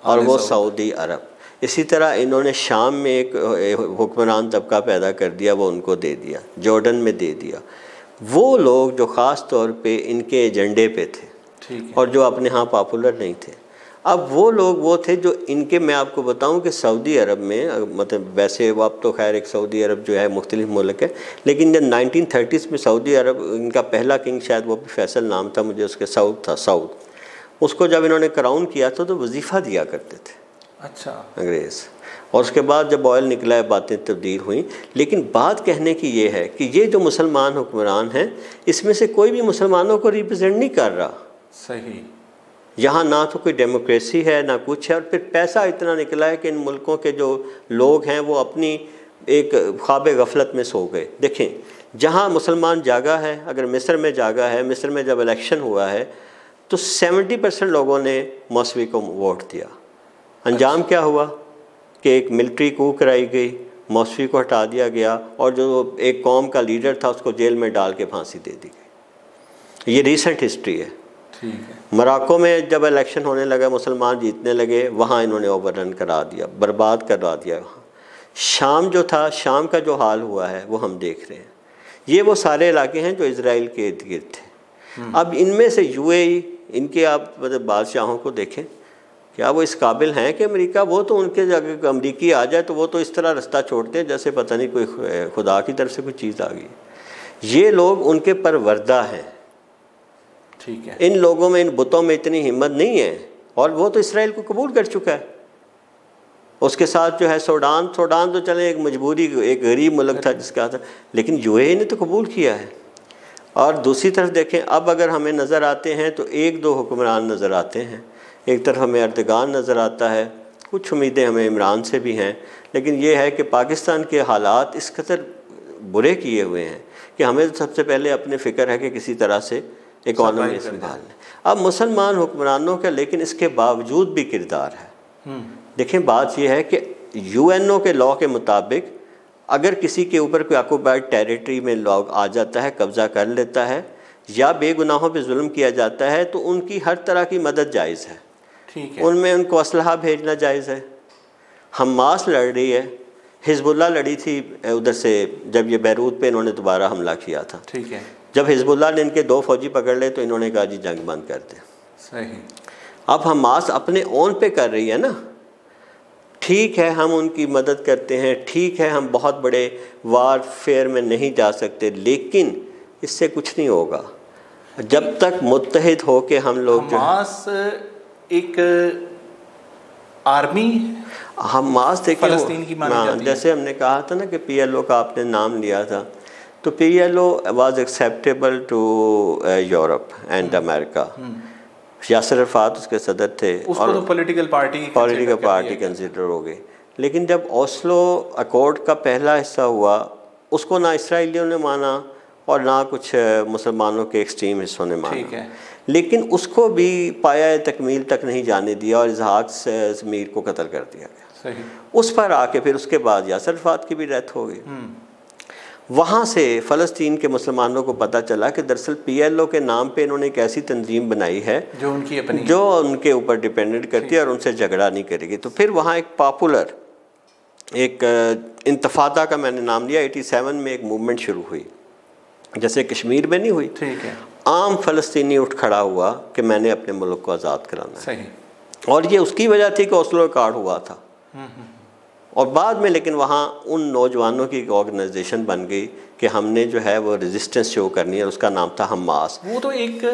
और वो सऊदी अरब। इसी तरह इन्होंने शाम में एक हुक्मरान तबका पैदा कर दिया, वो उनको दे दिया, जॉर्डन में दे दिया। वो लोग जो ख़ास तौर पे इनके एजेंडे पे थे और जो अपने यहाँ पॉपुलर नहीं थे, अब वो लोग वो थे जो इनके, मैं आपको बताऊं कि सऊदी अरब में, मतलब वैसे वो अब तो खैर एक सऊदी अरब जो है मुख्तलिफ मुल्क है, लेकिन जब 1930s में सऊदी अरब, इनका पहला किंग शायद वो भी फैसल नाम था, मुझे उसके सऊद था, सऊद, उसको जब इन्होंने क्राउन किया था तो वजीफ़ा दिया करते थे, अच्छा, अंग्रेज़। और उसके बाद जब ऑयल निकला है बातें तब्दील हुई। लेकिन बात कहने की ये है कि ये जो मुसलमान हुक्मरान हैं, इसमें से कोई भी मुसलमानों को रिप्रेजेंट नहीं कर रहा। सही। यहाँ ना तो कोई डेमोक्रेसी है ना कुछ है, और फिर पैसा इतना निकला है कि इन मुल्कों के जो लोग हैं वो अपनी एक ख्वाब गफलत में सो गए। देखें, जहाँ मुसलमान जागा है, अगर मिस्र में जागा है, मिस्र में जब इलेक्शन हुआ है तो 70% लोगों ने मौसवी को वोट दिया। अंजाम क्या हुआ कि एक मिलिट्री कू कराई गई, मौसवी को हटा दिया गया और जो एक कौम का लीडर था उसको जेल में डाल के फांसी दे दी गई। ये रीसेंट हिस्ट्री है। मोरक्को में जब इलेक्शन होने लगा, मुसलमान जीतने लगे, वहाँ इन्होंने ओवररन करा दिया, बर्बाद करवा दिया। वहाँ शाम जो था, शाम का जो हाल हुआ है वो हम देख रहे हैं। ये वो सारे इलाके हैं जो इजराइल के इर्द गिर्द थे। अब इनमें से यूएई, इनके आप मतलब बादशाहों को देखें, क्या वो इस काबिल हैं कि अमेरिका, वो तो उनके जगह अमरीकी आ जाए तो वो तो इस तरह रास्ता छोड़ते हैं जैसे पता नहीं कोई खुदा की तरफ से कोई चीज़ आ गई। ये लोग उनके परवरदा हैं, ठीक है। इन लोगों में, इन बुतों में इतनी हिम्मत नहीं है, और वो तो इसराइल को कबूल कर चुका है। उसके साथ जो है सूडान तो चले एक मजबूरी, एक गरीब मुल्क था जिसका था, लेकिन यूएई ने तो कबूल किया है। और दूसरी तरफ देखें, अब अगर हमें नज़र आते हैं तो एक दो हुक्मरान नज़र आते हैं। एक तरफ हमें अर्दगान नज़र आता है, कुछ उम्मीदें हमें इमरान से भी हैं, लेकिन ये है कि पाकिस्तान के हालात इस कदर बुरे किए हुए हैं कि हमें तो सबसे पहले अपने फ़िक्र है कि किसी तरह से इकॉनमी संभाल लें। अब मुसलमान हुक्मरानों का लेकिन इसके बावजूद भी किरदार है। देखें, बात यह है कि यूएनओ के लॉ के मुताबिक अगर किसी के ऊपर कोई ऑक्युपाइड टेरिटरी में लोग आ जाता है, कब्ज़ा कर लेता है या बेगुनाहों पे जुल्म किया जाता है, तो उनकी हर तरह की मदद जायज़ है। ठीक है। उनमें उनको असलहा भेजना जायज़ है। हमास लड़ रही है, हिजबुल्लाह लड़ी थी उधर से जब ये बैरूत पे इन्होंने दोबारा हमला किया था। ठीक है। जब हिजबुल्लाह ने इनके 2 फौजी पकड़ ले तो इन्होंने कहा जी जंग बंद कर दे। सही। अब हमास अपने ओन पे कर रही है ना, ठीक है, हम उनकी मदद करते हैं, ठीक है, हम बहुत बड़े वारफेयर में नहीं जा सकते, लेकिन इससे कुछ नहीं होगा जब तक मुत्तहिद हो के हम लोग। हमास एक आर्मी, हमास देखिए फ़लस्तीन की मानी जाती है। जैसे हमने कहा था ना कि पीएलओ का आपने नाम लिया था, तो PLO was acceptable to Europe and America. Yasser Arafat उसके सदर थे, उसको तो पॉलिटिकल पार्टी कंसिडर हो गई। लेकिन जब ओस्लो अकॉर्ड का पहला हिस्सा हुआ, उसको ना इसराइलियों ने माना और ना कुछ मुसलमानों के एक्सट्रीम हिस्सों ने माना। ठीक है। लेकिन उसको भी पाया तकमील तक नहीं जाने दिया और इजहाक ज़मीर को कत्ल कर दिया गया। सही। उस पर आके फिर उसके बाद यासिर अरफात की भी डेथ हो गई। वहाँ से फ़लस्तीन के मुसलमानों को पता चला कि दरअसल पीएलओ के नाम पे इन्होंने एक ऐसी तंजीम बनाई है जो उनकी अपनी, जो उनके ऊपर डिपेंडेंट करती है और उनसे झगड़ा नहीं करेगी। तो फिर वहाँ एक पॉपुलर एक इंतफादा का मैंने नाम लिया, 87 में एक मूवमेंट शुरू हुई, जैसे कश्मीर में नहीं हुई। ठीक है। आम फ़लस्तीनी उठ खड़ा हुआ कि मैंने अपने मुल्क को आज़ाद कराना। सही। और ये उसकी वजह थी कि ओस्लो अकॉर्ड हुआ था। और बाद में लेकिन वहाँ उन नौजवानों की एक ऑर्गेनाइजेशन बन गई कि हमने जो है वो रेजिस्टेंस शो करनी है, उसका नाम था हमास। वो तो एक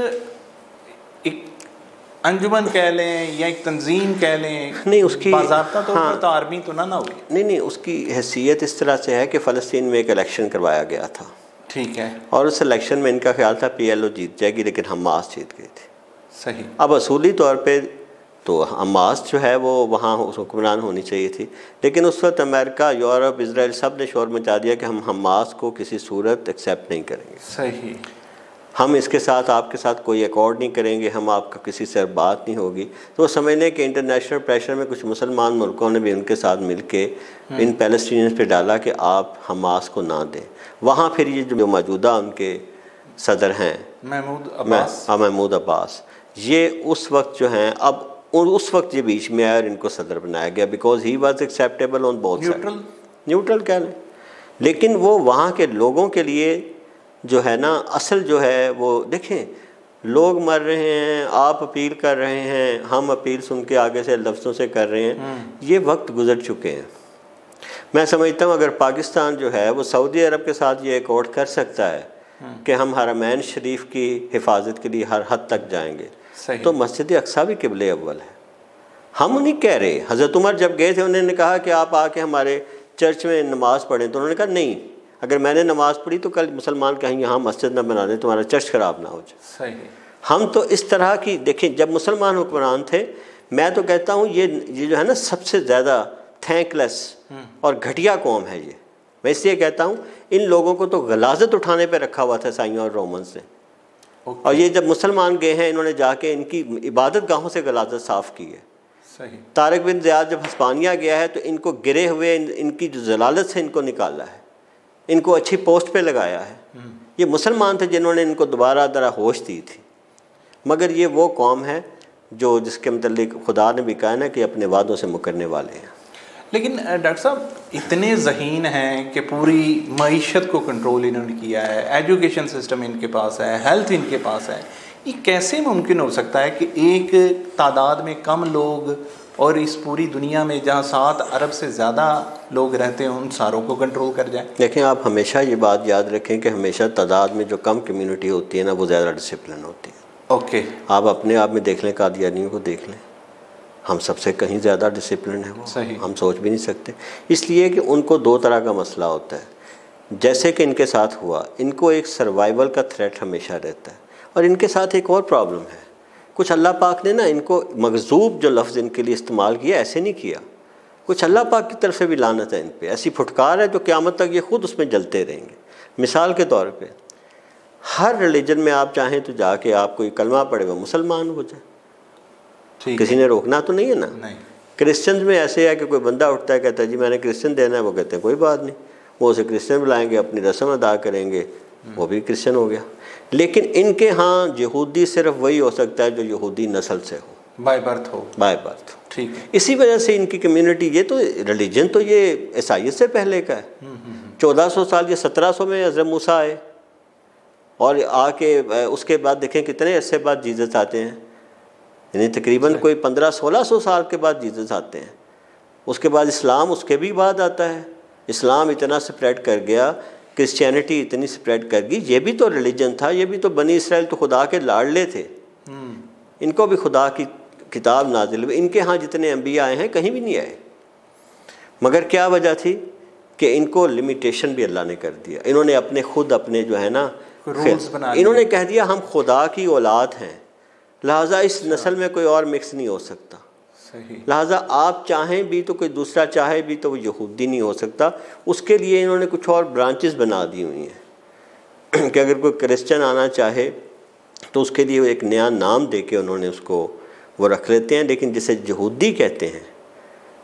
अंजुमन कह लें या एक तंजीम कह लें, नहीं उसकी बाज़ाब्ता तौर पर तो आर्मी तो ना हुई। नहीं, उसकी हैसियत इस तरह से है कि फ़लस्तीन में एक इलेक्शन करवाया गया था। ठीक है। और उस इलेक्शन में इनका ख्याल था पीएलओ जीत जाएगी, लेकिन हमास जीत गई थी। सही। अब असूली तौर पे तो हमास जो है वो वहाँ हुक्मरान होनी चाहिए थी, लेकिन उस वक्त अमेरिका, यूरोप, इजराइल सब ने शोर मचा दिया कि हम हमास को किसी सूरत एक्सेप्ट नहीं करेंगे। सही। हम इसके साथ आपके साथ कोई अकॉर्ड नहीं करेंगे, हम आपका किसी से बात नहीं होगी। तो वो समझने के इंटरनेशनल प्रेशर में कुछ मुसलमान मुल्कों ने भी उनके साथ मिलके इन पैलेस्टीनियंस पे डाला कि आप हमास को ना दें। वहाँ फिर ये जो मौजूदा उनके सदर हैं महमूद अब्बास, ये उस वक्त जो हैं, अब उस वक्त ये बीच में आया और इनको सदर बनाया गया because he was acceptable on both side, neutral कह लें। लेकिन वो वहाँ के लोगों के लिए जो है ना, असल जो है वो देखें, लोग मर रहे हैं, आप अपील कर रहे हैं, हम अपील सुन के आगे से लफ्ज़ों से कर रहे हैं, ये वक्त गुजर चुके हैं। मैं समझता हूँ अगर पाकिस्तान जो है वो सऊदी अरब के साथ ये अकॉर्ड कर सकता है कि हम हरमैन शरीफ की हिफाजत के लिए हर हद तक जाएंगे, तो मस्जिद अक्सा भी क़िबले अव्वल है। हम नहीं कह रहे, हज़रत उमर जब गए थे उन्होंने कहा कि आप आके हमारे चर्च में नमाज़ पढ़ें, तो उन्होंने कहा नहीं, अगर मैंने नमाज़ पढ़ी तो कल मुसलमान कहीं यहाँ मस्जिद न बना दें, तुम्हारा चर्च ख़राब ना हो जाए। सही। हम तो इस तरह की देखें, जब मुसलमान हुक्मरान थे, मैं तो कहता हूँ ये जो है ना सबसे ज़्यादा थैंकलेस और घटिया कौम है ये। मैं इसलिए कहता हूँ इन लोगों को तो गलाजत उठाने पर रखा हुआ था ईसाइयों और रोमन्स ने। और ये जब मुसलमान गए हैं, इन्होंने जाके इनकी इबादत गाहों से गलाजत साफ़ की है। सही। तारिक बिन ज़ियाद जब हिस्पानिया गया है तो इनको गिरे हुए इनकी जो जलालत से इनको निकाला है, इनको अच्छी पोस्ट पे लगाया है। ये मुसलमान थे जिन्होंने इनको दोबारा दरा होश दी थी। मगर ये वो कौम है जो जिसके मतलब खुदा ने भी कहा ना कि अपने वादों से मुकरने वाले हैं। लेकिन डॉक्टर साहब इतने ज़हीन हैं कि पूरी मईशत को कंट्रोल इन्होंने किया है, एजुकेशन सिस्टम इनके पास है, हेल्थ इनके पास है, ये कैसे मुमकिन हो सकता है कि एक तादाद में कम लोग और इस पूरी दुनिया में जहाँ 7 अरब से ज़्यादा लोग रहते हैं उन सारों को कंट्रोल कर जाए? देखें, आप हमेशा ये बात याद रखें कि हमेशा तादाद में जो कम कम्युनिटी होती है ना, वो ज़्यादा डिसिप्लिन होती है। ओके। आप अपने आप में देख लें, कादियानियों को देख लें, हम सबसे कहीं ज़्यादा डिसिप्लिन है वो। सही। हम सोच भी नहीं सकते। इसलिए कि उनको 2 तरह का मसला होता है। जैसे कि इनके साथ हुआ, इनको एक सर्वाइवल का थ्रेट हमेशा रहता है। और इनके साथ एक और प्रॉब्लम है, कुछ अल्लाह पाक ने ना इनको मगजूब जो लफ्ज़ इनके लिए इस्तेमाल किया, ऐसे नहीं किया, कुछ अल्लाह पाक की तरफ से भी लानत है इन पर। ऐसी फुटकार है जो क़यामत तक ये ख़ुद उसमें जलते रहेंगे। मिसाल के तौर पर हर रिलीजन में आप चाहें तो जाके आप कोई कलमा पढ़े वो मुसलमान हो जाए, किसी ने रोकना तो नहीं है ना। नहीं। क्रिश्चियन में ऐसे है कि कोई बंदा उठता है कहता है जी मैंने क्रिश्चियन देना है, वो कहते हैं कोई बात नहीं, वो उसे क्रिश्चियन बुलाएंगे, अपनी रस्म अदा करेंगे, वो भी क्रिश्चियन हो गया। लेकिन इनके यहाँ यहूदी सिर्फ वही हो सकता है जो यहूदी नस्ल से हो, बाय बर्थ हो। By birth. ठीक है। इसी वजह से इनकी कम्युनिटी, ये तो रिलीजन तो ये ईसाइयत से पहले का है। 1400 साल, ये 1700 में हज़रत मूसा आए और आके उसके बाद देखें कितने अरसे बाद जीसस आते हैं, यानी तकरीबन कोई 1500-1600 साल के बाद जीसस आते हैं। उसके बाद इस्लाम उसके भी बाद आता है। इस्लाम इतना स्प्रेड कर गया, क्रिश्चियनिटी इतनी स्प्रेड कर गई। ये भी तो रिलीजन था, ये भी तो बनी इसराइल तो खुदा के लाडले थे, इनको भी खुदा की किताब नाजिल हुई। इनके यहाँ जितने अंबिया आए हैं कहीं भी नहीं आए, मगर क्या वजह थी कि इनको लिमिटेशन भी अल्लाह ने कर दिया। इन्होंने अपने खुद अपने जो है ना रूल्स बना, इन्होंने कह दिया हम खुदा की औलाद हैं, लिहाजा इस नस्ल में कोई और मिक्स नहीं हो सकता। सही। लिहाजा आप चाहें भी तो कोई दूसरा चाहे भी तो वो यहूदी नहीं हो सकता। उसके लिए इन्होंने कुछ और ब्रांचेस बना दी हुई हैं कि अगर कोई क्रिश्चियन आना चाहे तो उसके लिए एक नया नाम दे के उन्होंने उसको वो रख लेते हैं, लेकिन जिसे यहूदी कहते हैं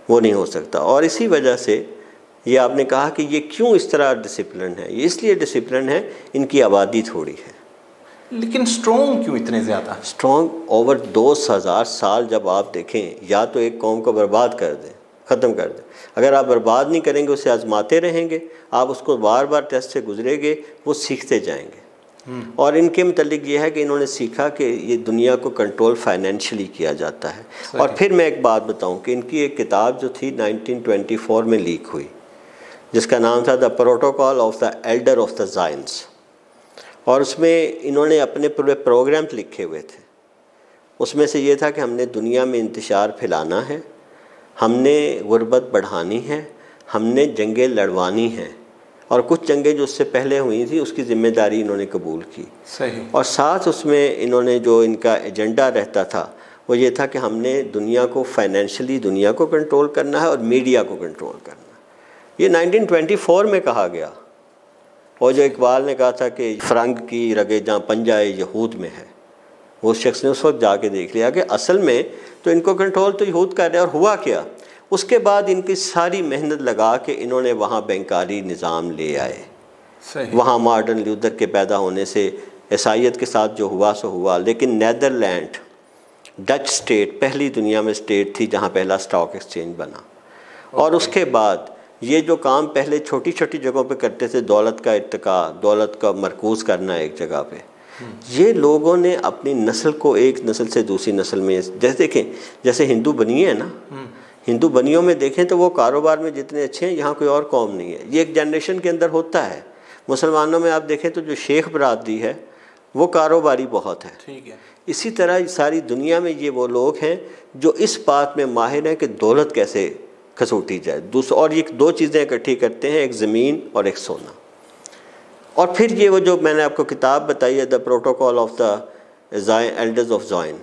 वो नहीं हो सकता। और इसी वजह से ये आपने कहा कि ये क्यों इस तरह डिसिप्लिन है, ये इसलिए डिसिप्लिन है इनकी आबादी थोड़ी है। लेकिन स्ट्रॉन्ग क्यों इतने ज़्यादा? स्ट्रॉन्ग ओवर 2000 साल जब आप देखें, या तो एक कौम को बर्बाद कर दें, ख़त्म कर दें। अगर आप बर्बाद नहीं करेंगे, उसे आजमाते रहेंगे, आप उसको बार बार टेस्ट से गुजरेंगे, वो सीखते जाएंगे। और इनके मतलब ये है कि इन्होंने सीखा कि ये दुनिया को कंट्रोल फाइनेंशियली किया जाता है। और फिर मैं एक बात बताऊं कि इनकी एक किताब जो थी 1924 में लीक हुई, जिसका नाम था the protocol of the Elder of the giants, और उसमें इन्होंने अपने पूरे प्रोग्राम्स लिखे हुए थे। उसमें से ये था कि हमने दुनिया में इंतशार फैलाना है, हमने गुर्बत बढ़ानी है, हमने जंगें लड़वानी हैं, और कुछ जंगें जो उससे पहले हुई थी उसकी ज़िम्मेदारी इन्होंने कबूल की। सही। और साथ उसमें इन्होंने जो इनका एजेंडा रहता था वो ये था कि हमने दुनिया को फाइनेंशियली दुनिया को कंट्रोल करना है और मीडिया को कंट्रोल करना है। ये 1924 में कहा गया। और जो इकबाल ने कहा था कि फ़रंग की रगे जहाँ पंजाए यहूद में है, वो शख्स ने उस वक्त जाके देख लिया कि असल में तो इनको कंट्रोल तो यहूद कर रहे हैं। और हुआ क्या, उसके बाद इनकी सारी मेहनत लगा के इन्होंने वहाँ बैंकारी निज़ाम ले आए। वहाँ मार्टिन लूथर के पैदा होने से ईसाइयत के साथ जो हुआ सो हुआ, लेकिन नीदरलैंड डच स्टेट पहली दुनिया में स्टेट थी जहाँ पहला स्टॉक एक्सचेंज बना। और उसके बाद ये जो काम पहले छोटी छोटी जगहों पे करते थे, दौलत का इर्तिका, दौलत का मरकूज़ करना एक जगह पे, ये लोगों ने अपनी नस्ल को एक नस्ल से दूसरी नस्ल में, जैसे देखें जैसे हिंदू बनिए है ना, हिंदू बनियों में देखें तो वो कारोबार में जितने अच्छे हैं यहाँ कोई और कौम नहीं है। ये एक जनरेशन के अंदर होता है। मुसलमानों में आप देखें तो जो शेख बरादरी है वो कारोबारी बहुत है। ठीक है। इसी तरह सारी दुनिया में ये वो लोग हैं जो इस बात में माहिर हैं कि दौलत कैसे खसूटी जाए। और ये दो चीज़ें इकट्ठी करते हैं, एक ज़मीन और एक सोना। और फिर ये वो जो मैंने आपको किताब बताई है, the protocol of the elders of Zain,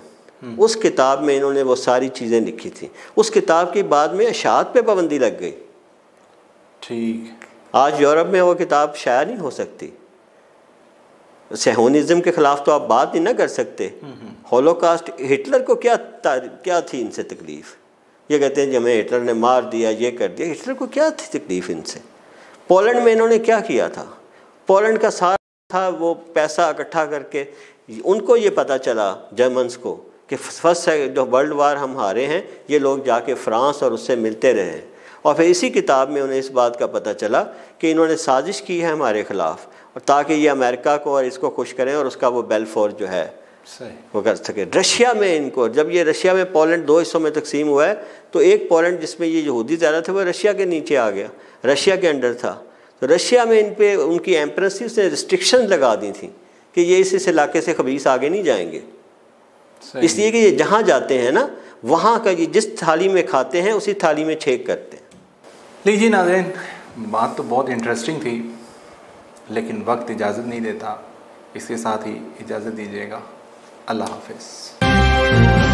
उस किताब में इन्होंने वो सारी चीज़ें लिखी थी। उस किताब के बाद में अशात पे पाबंदी लग गई। ठीक। आज यूरोप में वो किताब शाया नहीं हो सकती। सेहोनिज़्म के ख़िलाफ़ तो आप बात नहीं ना कर सकते। होलोकास्ट, हिटलर को क्या थी इनसे तकलीफ़? ये कहते हैं कि हमें हिटलर ने मार दिया, ये कर दिया। हिटलर को क्या थी तकलीफ़ इनसे? पोलैंड में इन्होंने क्या किया था? पोलैंड का सारा था वो पैसा इकट्ठा करके, उनको ये पता चला जर्मन्स को कि फर्स्ट जो वर्ल्ड वार हम हारे हैं, ये लोग जाके फ्रांस और उससे मिलते रहे। और फिर इसी किताब में उन्हें इस बात का पता चला कि इन्होंने साजिश की है हमारे ख़िलाफ़, और ताकि ये अमेरिका को और इसको खुश करें और उसका वो बेलफोर जो है वो कर सके। रशिया में इनको, जब ये रशिया में पोलैंड दो हिस्सों में तकसीम हुआ है, तो एक पोलैंड जिसमें ये यहूदी ज़्यादा थे वो रशिया के नीचे आ गया, रशिया के अंडर था। तो रशिया में इन पे उनकी एम्प्रेस थी, उसने रिस्ट्रिक्शन लगा दी थी कि ये इस इलाके से खबीस आगे नहीं जाएंगे, इसलिए कि ये जहाँ जाते हैं ना, वहाँ का ये जिस थाली में खाते हैं उसी थाली में छेक करते हैं। लीजिए नाज़रीन, बात तो बहुत इंटरेस्टिंग थी, लेकिन वक्त इजाज़त नहीं देता। इसके साथ ही इजाज़त दीजिएगा। अल्लाह हाफ़िज़।